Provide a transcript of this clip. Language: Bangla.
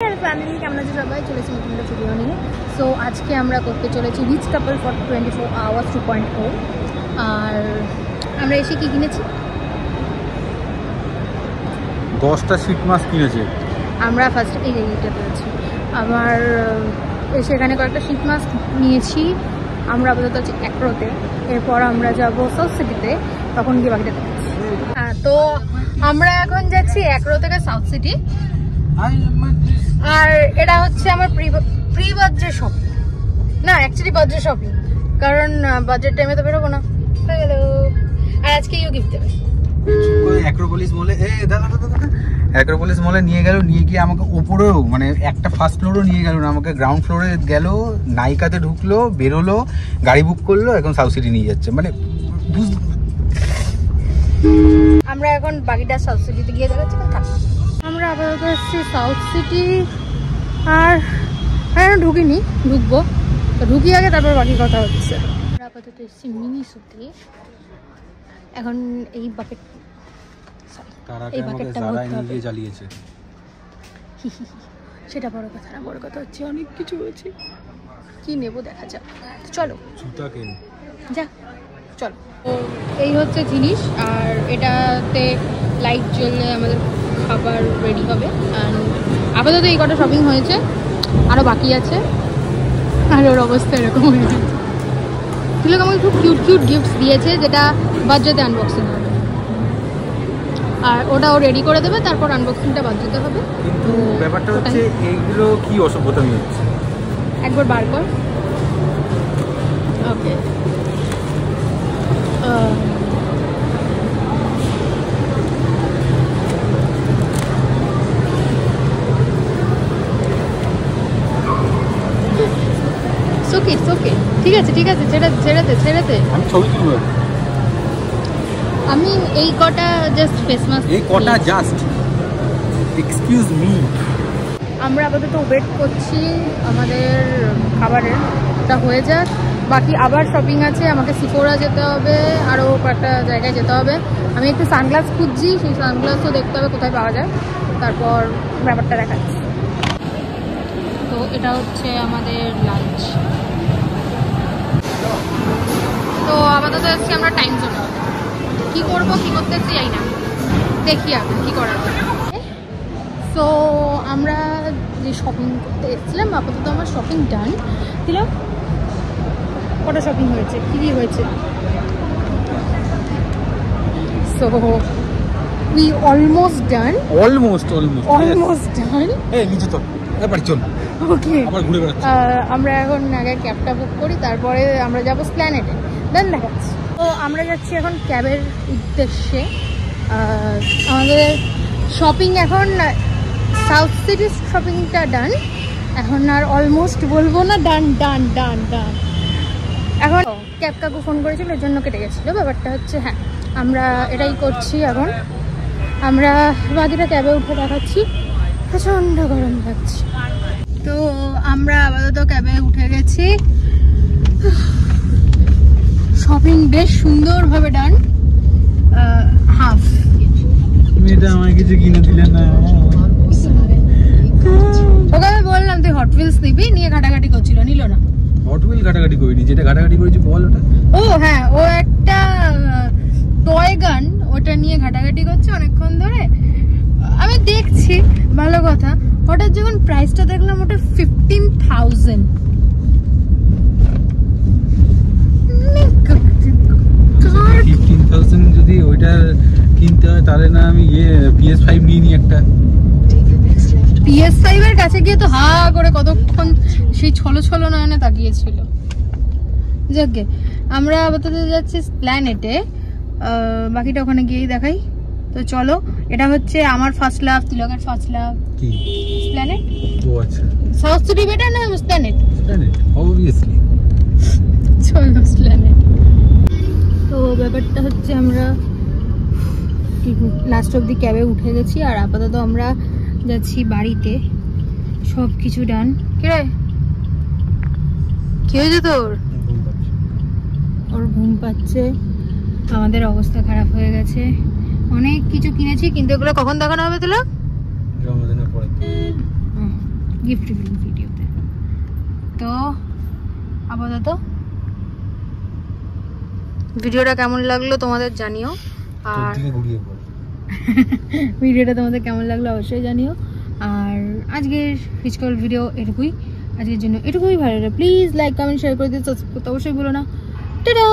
फैमिली কেমন আছে সবাই চলেছি নতুন একটা ভিডিও নিয়ে। সো আজকে আমরা করতে চলেছি রিচ কাপল ফর 24 আওয়ার্স 2.0। আর আমরা এসে কি কিনেছি? 10টা শীট মাস্ক কিনেছে। আমরা ফার্স্ট এইটা পেয়েছি। আমার এসে এখানে কয়েকটা শীট মাস্ক নিয়েছি। আমরা আপাতত আছি অ্যাক্রোতে, এরপর আমরা যাবো সাউথ সিটিতে, তখন গিয়ে বাকিটা দেখেছি। হ্যাঁ, তো আমরা এখন যাচ্ছি অ্যাক্রো থেকে সাউথ সিটি। আর এটা হচ্ছে আমার প্রি বাজেট শপিং, না অ্যাকচুয়ালি বাজেট শপিং, কারণ বাজেট টাইমে তো বেরোবো না। হয়ে গেল। আর আজকে ইউ গিফট দেবে অ্যাক্রোপলিস মলে। অ্যাক্রোপলিস মলে নিয়ে গেল, নিয়ে গিয়ে আমাকে ওপরেও মানে একটা ফার্স্ট ফ্লোরও নিয়ে গেল না, আমাকে গ্রাউন্ড ফ্লোরে গেল, নাইকাতে ঢুকলো, বেরোলো, গাড়ি বুক করলো, এখন সাউথ সিটি নিয়ে যাচ্ছে। মানে আমরা এখন বাকিটা সাউথ সিটিতে গিয়ে দেখাচ্ছি। আমরা আপাতত এসেছি সাউথ সিটি, আর হ্যাঁ ঢুকিনি, ঢুকবো, ঢুকি আগে তারপর বাকি কথা হচ্ছে। আমরা আপাতত এসেছি মিনি সুতে। এখন এই বাকেট এই বাকেটটা জ্বালিয়েছে, সেটা বড় কথা না, বড় কথা হচ্ছে অনেক কিছু হয়েছে। কি নেবো দেখা যাক, চলো যা চলো। এই হচ্ছে জিনিস, আর এটাতে লাইট জ্বললে আমাদের খাবার রেডি হবে। আর আপাতত এই কটা শপিং হয়েছে, আরও বাকি আছে। আর ওর অবস্থা এরকম হয়ে গেছে। তিলক আমাকে খুব কিউট কিউট গিফটস দিয়েছে, যেটা বার্থডেতে আনবক্সিং হবে। আর ওটা ও রেডি করে দেবে, তারপর আনবক্সিংটা বার্থডেতে হবে। কিন্তু ব্যাপারটা হচ্ছে এইগুলো কি অসভ্যতামি হচ্ছে। একবার বার কর। ওকে, ওকে ঠিক আছে ঠিক আছে, ছেড়েতে আমি ছবি তুলবো। আমি এই কটা জাস্ট ফেস মাস্ক, এই কটা জাস্ট, এক্সকিউজ মি। আমরা আপাতত ওয়েট করছি আমাদের খাবারের, ওটা হয়ে যাক। বাকি আবার শপিং আছে, আমাকে সিফোরা যেতে হবে, আরও কয়েকটা জায়গায় যেতে হবে। আমি একটু সানগ্লাস খুঁজছি, সেই সানগ্লাসও দেখতে হবে কোথায় পাওয়া যায়, তারপর ব্যাপারটা দেখাচ্ছি। তো এটা হচ্ছে আমাদের লাঞ্চ। তো আপাতত এসছি আমরা টাইম জোনে। কী করবো, কী করতে এসছি যাই না, দেখি আর কী করা যায়। সো আমরা যে শপিং করতে এসেছিলাম, আপাতত আমার শপিং ডান। দিলাম কটা শপিং হয়েছে, কী কী হয়েছে। So we almost done, almost done. এই নিচে তো এবার চল। ওকে, আবার ঘুরে বেড়াচ্ছি। আমরা এখন আগে ক্যাবটা বুক করি, তারপরে আমরা যাবো স্প্ল্যানেডে, দেন দেখাচ্ছি। তো আমরা যাচ্ছি এখন ক্যাবের উদ্দেশ্যে। আমাদের শপিং এখন সাউথ সিটির শপিংটা ডান, এখন আর অলমোস্ট বলবো না, ডান ডান ডান ডান। এখন ক্যাব কাকু ফোন করেছিল, এর জন্য কেটে গেছিলো। ব্যাপারটা হচ্ছে হ্যাঁ, আমরা এটাই করছি। এখন আমরা বাকিটা ক্যাবে উঠে দেখাচ্ছি। প্রচণ্ড গরম লাগছে। তো আমরা আপাতত ক্যাবে উঠে গেছি। শপিং বেশ সুন্দরভাবে ডান। হাফ মেয়েটা আমায় কিছু কিনে দিলে না। ওকে আমি বললাম তুই হট হুইলস নিবি, নিয়ে ঘাটাঘাটি করছিল, নিল না। হট হুইল ঘাটাঘাটি করিনি, যেটা ঘাটাঘাটি করেছি বল ওটা। ও হ্যাঁ, ও একটা টয় গান, ওটা নিয়ে ঘাটাঘাটি করছে অনেকক্ষণ ধরে। আমি দেখছি, ভালো কথা। হঠাৎ যখন প্রাইসটা দেখলাম, ওটা 15,000। যদি ওইটা কিনতে হয় তাহলে না আমি PS5 নিয়ে নি একটা। PS5 এর কাছে গিয়ে তো হা করে কতক্ষণ সেই ছলো নয়নে তাকিয়েছিল। যাকে আমরা আপাতত যাচ্ছি প্ল্যানেটে, বাকিটা ওখানে গিয়েই দেখাই। তো চলো, এটা হচ্ছে আমার ফার্স্ট লাভ, তিলকের ফার্স্ট লাভ। কি প্ল্যানেট? ও আচ্ছা, সাউথ সিটি বেটার না প্ল্যানেট? Planet obviously. চলো প্ল্যানেট। তো ব্যাপারটা হচ্ছে আমরা লাস্ট অব্দি ক্যাবে উঠে গেছি, আর আপাতত আমরা যাচ্ছি বাড়িতে। সব কিছু ডান। কি হয়েছে তোর? ওর ঘুম পাচ্ছে, আমাদের অবস্থা খারাপ হয়ে গেছে। অনেক কিছু কিনেছি, কিন্তু এগুলো কখন দেখানো হবে? তুলো জন্মদিনের পরে। গিফট রিভিল ভিডিওতে। তো আপাতত ভিডিওটা কেমন লাগলো তোমাদের জানিও, আর ভিডিওটা তোমাদের কেমন লাগলো অবশ্যই জানিও। আর আজকের ফিজিক্যাল ভিডিও এটুকুই, আজকের জন্য এটুকুই। ভালো লাগে প্লিজ লাইক কমেন্ট শেয়ার করে দিতে, সাবস্ক্রাইব করতে অবশ্যই ভুলো না। টাটা।